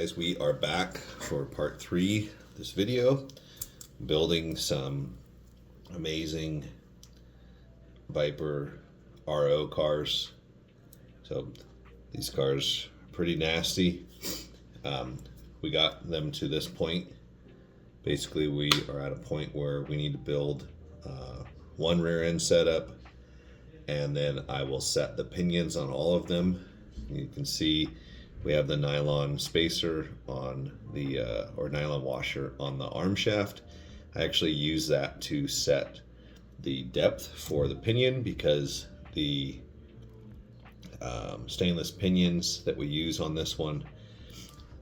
guys, we are back for part 3 of this video, building some amazing Viper RO cars. So these cars are pretty nasty. We got them to this point. Basically we are at a point where we need to build one rear end setup, and then I will set the pinions on all of them. You can see we have the nylon spacer on the, or nylon washer on the arm shaft. I actually use that to set the depth for the pinion, because the stainless pinions that we use on this one,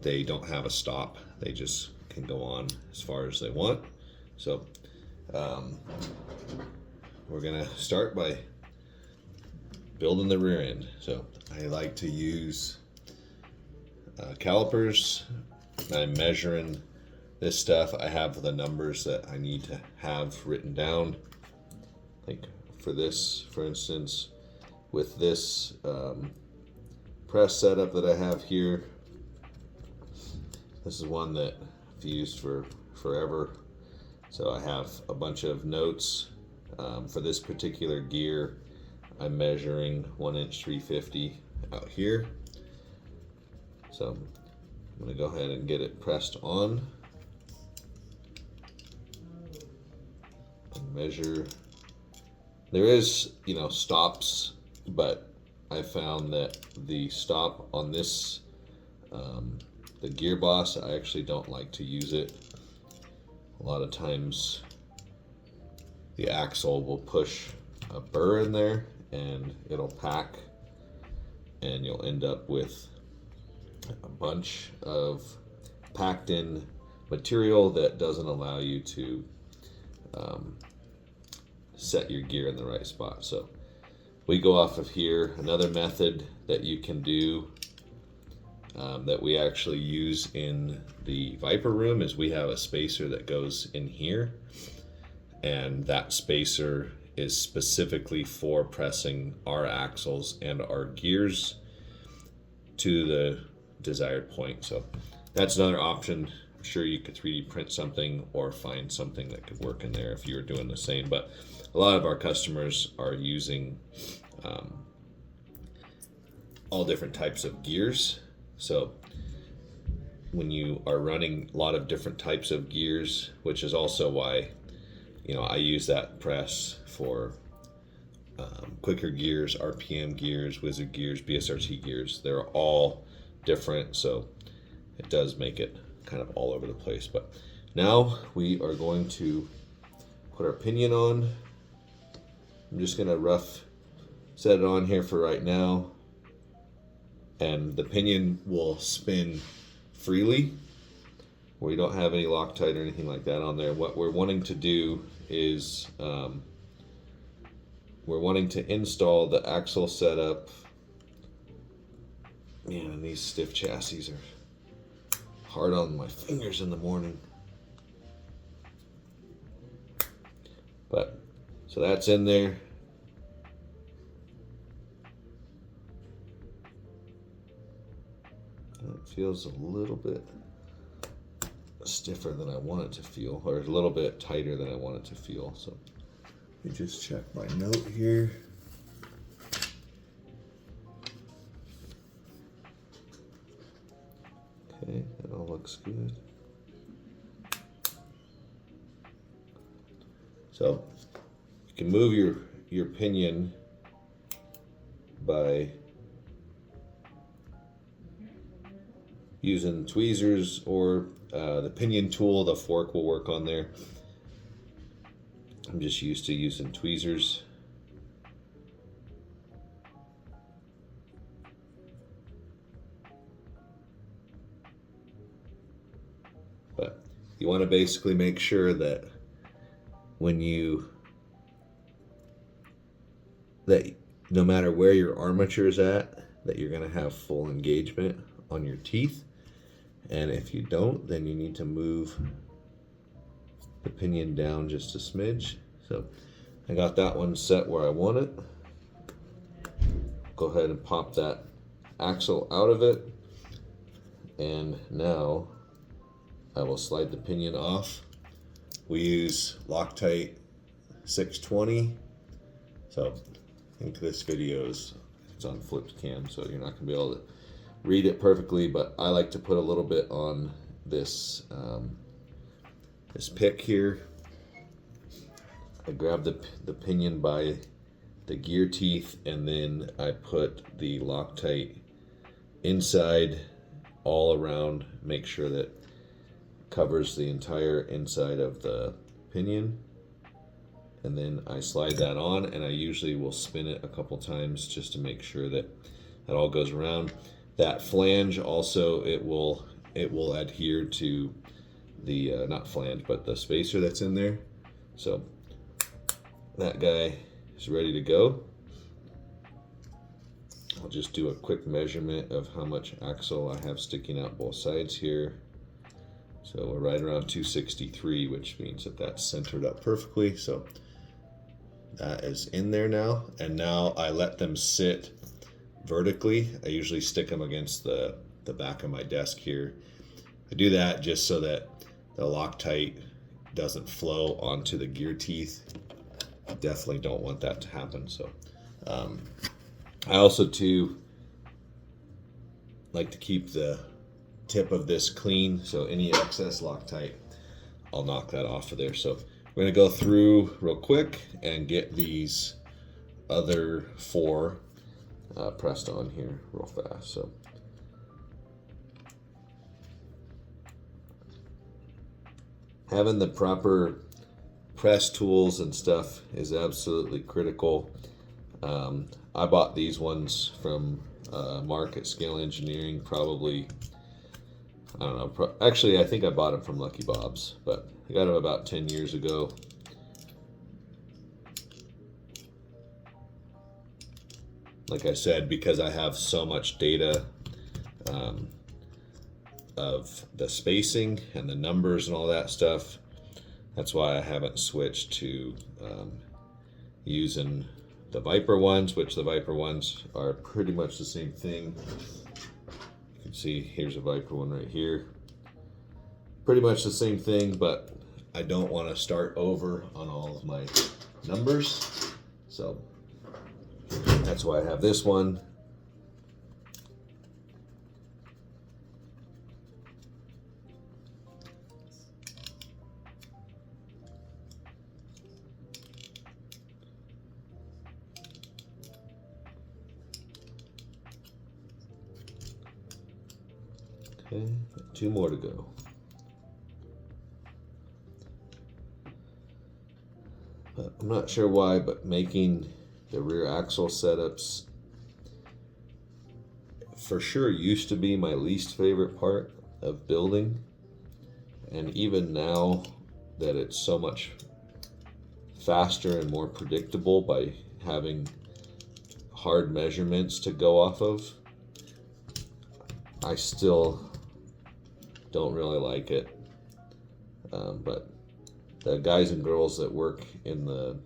they don't have a stop. They just can go on as far as they want. So we're gonna start by building the rear end. So I like to use calipers. I'm measuring this stuff. I have the numbers that I need to have written down. Like for this, for instance, with this press setup that I have here, this is one that I've used for forever. So I have a bunch of notes. For this particular gear, I'm measuring 1 inch 350 out here. So I'm going to go ahead and get it pressed on and measure. There is, stops, but I found that the stop on this, the gear boss, I actually don't like to use it. A lot of times the axle will push a burr in there and it'll pack, and you'll end up with a bunch of packed in material that doesn't allow you to set your gear in the right spot. So we go off of here. Another method that you can do that we actually use in the Viper room is we have a spacer that goes in here, and that spacer is specifically for pressing our axles and our gears to the desired point. So that's another option. I'm sure you could 3D print something or find something that could work in there if you were doing the same, but a lot of our customers are using all different types of gears. So when you are running a lot of different types of gears, which is also why I use that press for quicker gears, RPM gears, Wizard gears, BSRT gears. They're all different, so it does make it kind of all over the place. But now we are going to put our pinion on. I'm just going to rough set it on here for right now, and the pinion will spin freely. We don't have any Loctite or anything like that on there. What we're wanting to do is we're wanting to install the axle setup. Man, and these stiff chassis are hard on my fingers in the morning. But so that's in there. It feels a little bit stiffer than I want it to feel, or a little bit tighter than I want it to feel. So let me just check my note here. Okay, that all looks good. So you can move your pinion by using tweezers or the pinion tool. The fork will work on there. I'm just used to using tweezers. But you want to basically make sure that that no matter where your armature is at, that you're going to have full engagement on your teeth. And if you don't, then you need to move the pinion down just a smidge. So I got that one set where I want it. Go ahead and pop that axle out of it. And now I will slide the pinion off. We use Loctite 620. So I think this video it's on flipped cam, so you're not gonna be able to read it perfectly, but I like to put a little bit on this this pick here. I grab the pinion by the gear teeth, and then I put the Loctite inside all around, make sure that it covers the entire inside of the pinion, and then I slide that on, and I usually will spin it a couple times just to make sure that it all goes around. That flange also, it will adhere to the not flange, but the spacer that's in there. So that guy is ready to go. I'll just do a quick measurement of how much axle I have sticking out both sides here. So we're right around 263, which means that that's centered up perfectly. So that is in there now. And now I let them sit vertically. I usually stick them against the back of my desk here. I do that just so that the Loctite doesn't flow onto the gear teeth. I definitely don't want that to happen. So I also too like to keep the tip of this clean, so any excess Loctite, I'll knock that off of there. So we're gonna go through real quick and get these other 4 pressed on here real fast. So having the proper press tools and stuff is absolutely critical. I bought these ones from Mark at Scale Engineering, probably, I don't know, actually I think I bought them from Lucky Bob's, but I got them about 10 years ago. Like I said, because I have so much data of the spacing and the numbers and all that stuff, that's why I haven't switched to using the Viper ones, which the Viper ones are pretty much the same thing. You can see here's a Viper one right here. Pretty much the same thing, but I don't want to start over on all of my numbers. So that's why I have this one. Okay, got 2 more to go. But I'm not sure why, but making the rear axle setups for sure used to be my least favorite part of building. And even now that it's so much faster and more predictable by having hard measurements to go off of, I still don't really like it. But the guys and girls that work in the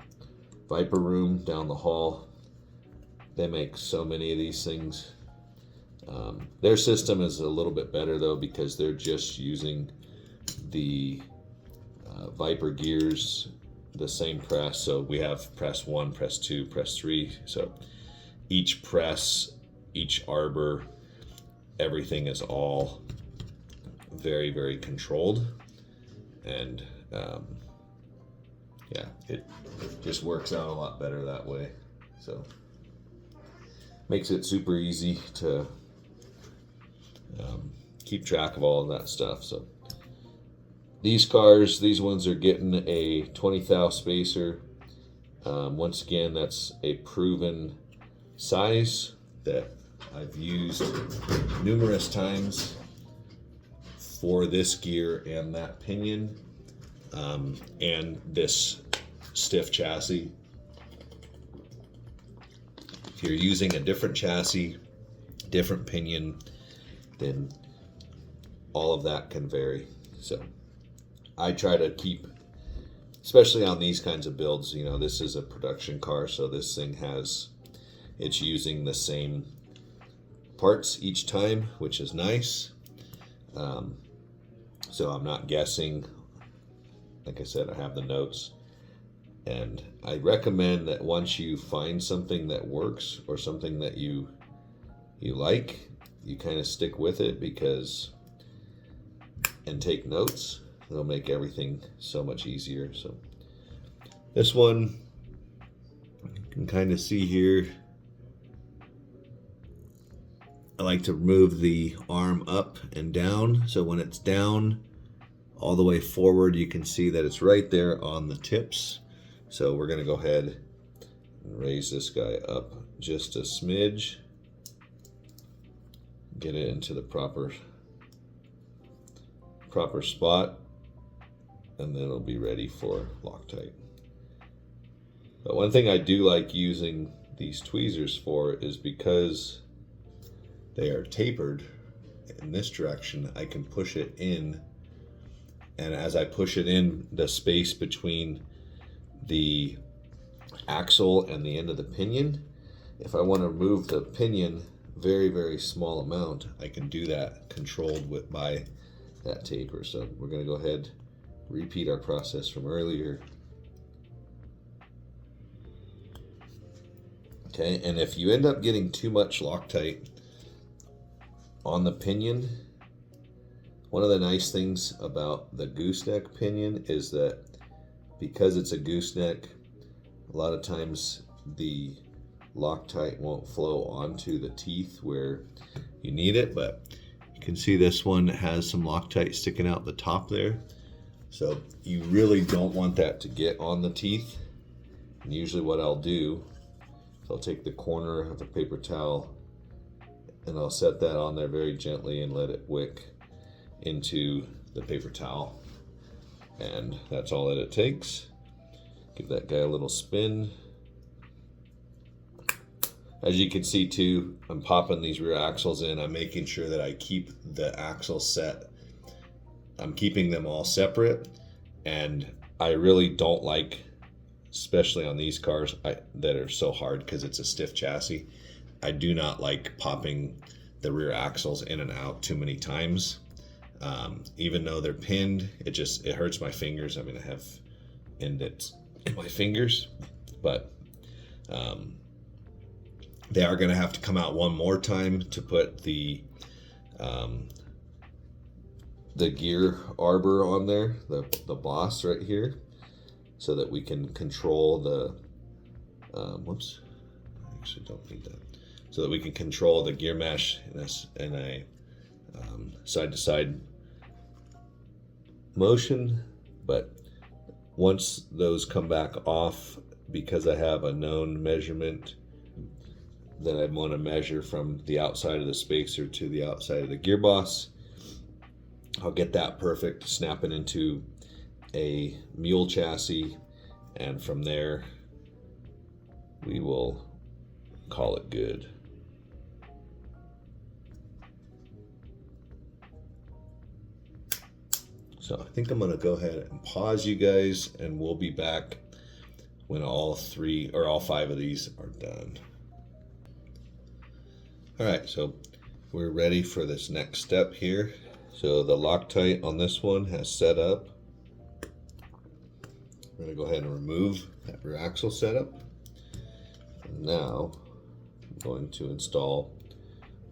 Viper room down the hall, they make so many of these things. Their system is a little bit better though, because they're just using the Viper gears, the same press. So we have press 1, press 2, press 3. So each press, each arbor, everything is all very, very controlled. And yeah, it just works out a lot better that way. So makes it super easy to keep track of all of that stuff. So these cars, these ones are getting a 20 thou spacer. Once again, that's a proven size that I've used numerous times for this gear and that pinion and this stiff chassis. If you're using a different chassis, different pinion, then all of that can vary. So I try to keep, especially on these kinds of builds, you know, this is a production car, so this thing it's using the same parts each time, which is nice. So I'm not guessing. Like I said, I have the notes. And I recommend that once you find something that works or something that you like, you kind of stick with it and take notes. It'll make everything so much easier. So this one, you can kind of see here, I like to move the arm up and down. So when it's down all the way forward, you can see that it's right there on the tips. So we're gonna go ahead and raise this guy up just a smidge, get it into the proper spot, and then it'll be ready for Loctite. But one thing I do like using these tweezers for is because they are tapered in this direction, I can push it in, and as I push it in, the space between the axle and the end of the pinion, if I want to remove the pinion very, very small amount, I can do that controlled by that taper. So we're going to go ahead, repeat our process from earlier. Okay, and if you end up getting too much Loctite on the pinion, one of the nice things about the gooseneck pinion is that because it's a gooseneck, a lot of times the Loctite won't flow onto the teeth where you need it, but you can see this one has some Loctite sticking out the top there. So you really don't want that to get on the teeth. And usually what I'll do is I'll take the corner of the paper towel and I'll set that on there very gently and let it wick into the paper towel. And that's all that it takes. Give that guy a little spin. As you can see too, I'm popping these rear axles in. I'm making sure that I keep the axle set. I'm keeping them all separate. And I really don't like, especially on these cars that are so hard because it's a stiff chassis, I do not like popping the rear axles in and out too many times. Even though they're pinned, it hurts my fingers. I mean, I have indents in my fingers, but they are going to have to come out one more time to put the gear arbor on there, the boss right here, so that we can control the whoops, I actually don't need that, so that we can control the gear mesh in a side-to-side motion. But once those come back off, because I have a known measurement that I want to measure from the outside of the spacer to the outside of the gearbox, I'll get that perfect, snap it into a mule chassis, and from there we will call it good. So I think I'm going to go ahead and pause you guys, and we'll be back when all 5 of these are done. All right, so we're ready for this next step here. So the Loctite on this one has set up. We're going to go ahead and remove that rear axle setup. And now I'm going to install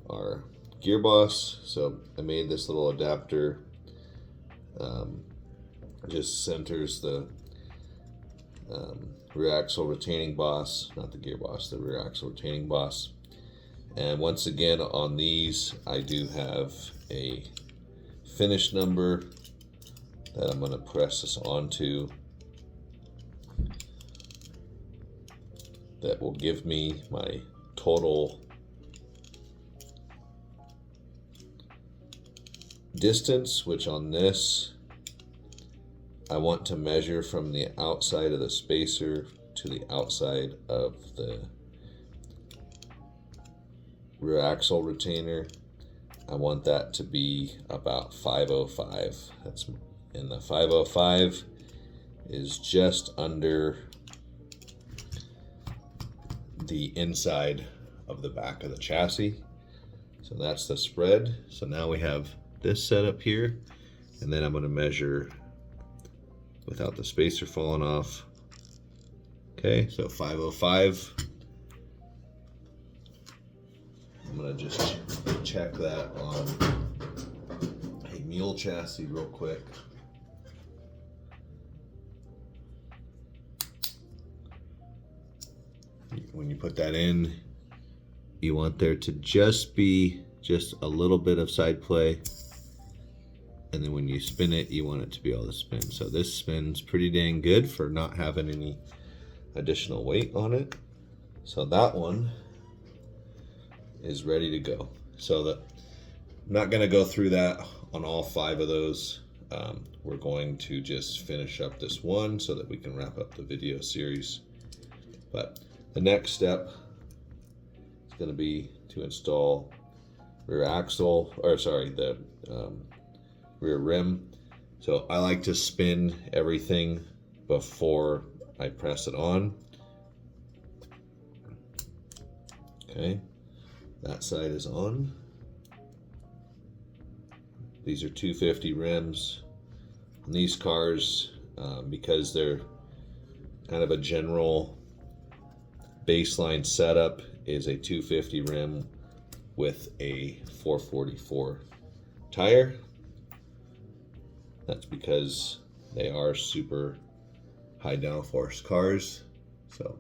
our gearbox. So I made this little adapter. Just centers the rear axle retaining boss, not the gearbox, the rear axle retaining boss. And once again, on these, I do have a finish number that I'm going to press this onto that will give me my total distance, which on this I want to measure from the outside of the spacer to the outside of the rear axle retainer. I want that to be about 505. And the 505 is just under the inside of the back of the chassis. So that's the spread. So now we have this setup here, and then I'm going to measure without the spacer falling off. Okay, so 505. I'm going to just check that on a mule chassis real quick. When you put that in, you want there to just be just a little bit of side play, and then when you spin it, you want it to be able to spin. So this spins pretty dang good for not having any additional weight on it. So that one is ready to go. So I'm not going to go through that on all 5 of those. We're going to just finish up this one so that we can wrap up the video series. But the next step is going to be to install rear axle, or sorry, the rear rim. So I like to spin everything before I press it on. Okay, that side is on. These are 250 rims. On these cars, because they're kind of a general baseline setup, is a 250 rim with a 444 tire. That's because they are super high downforce cars. So,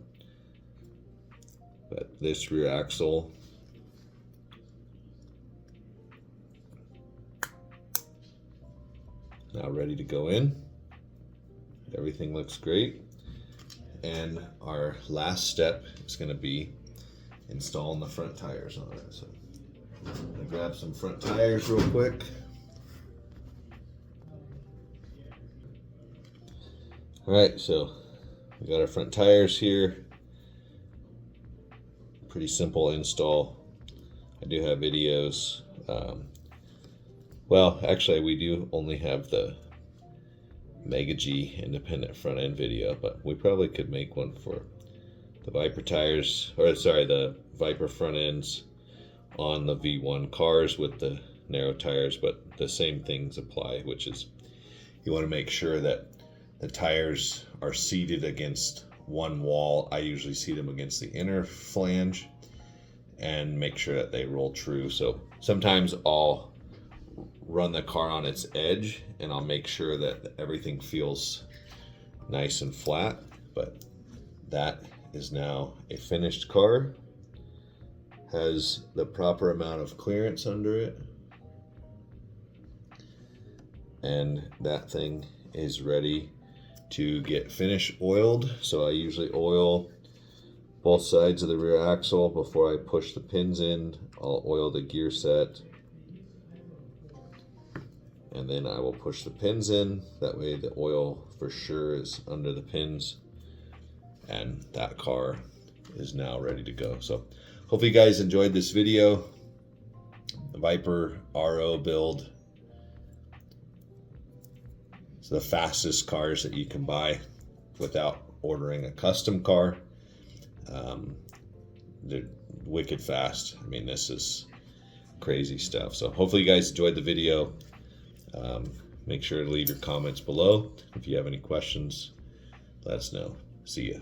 but this rear axle now ready to go in. Everything looks great. And our last step is going to be installing the front tires on it. So I'm going to grab some front tires real quick. Alright, so we got our front tires here. Pretty simple install. I do have videos. Well, actually, we do only have the Mega G independent front end video, but we probably could make one for the Viper tires, or sorry, the Viper front ends on the V1 cars with the narrow tires, but the same things apply, which is you want to make sure that the tires are seated against one wall. I usually seat them against the inner flange and make sure that they roll true. So sometimes I'll run the car on its edge and I'll make sure that everything feels nice and flat. But that is now a finished car, has the proper amount of clearance under it, and that thing is ready to get finish oiled. So I usually oil both sides of the rear axle before I push the pins in. I'll oil the gear set, and then I will push the pins in. That way the oil for sure is under the pins, and that car is now ready to go. So hopefully you guys enjoyed this video. The Viper RO build. It's the fastest cars that you can buy without ordering a custom car. They're wicked fast. I mean, this is crazy stuff. So hopefully you guys enjoyed the video. Make sure to leave your comments below. If you have any questions, let us know. See ya.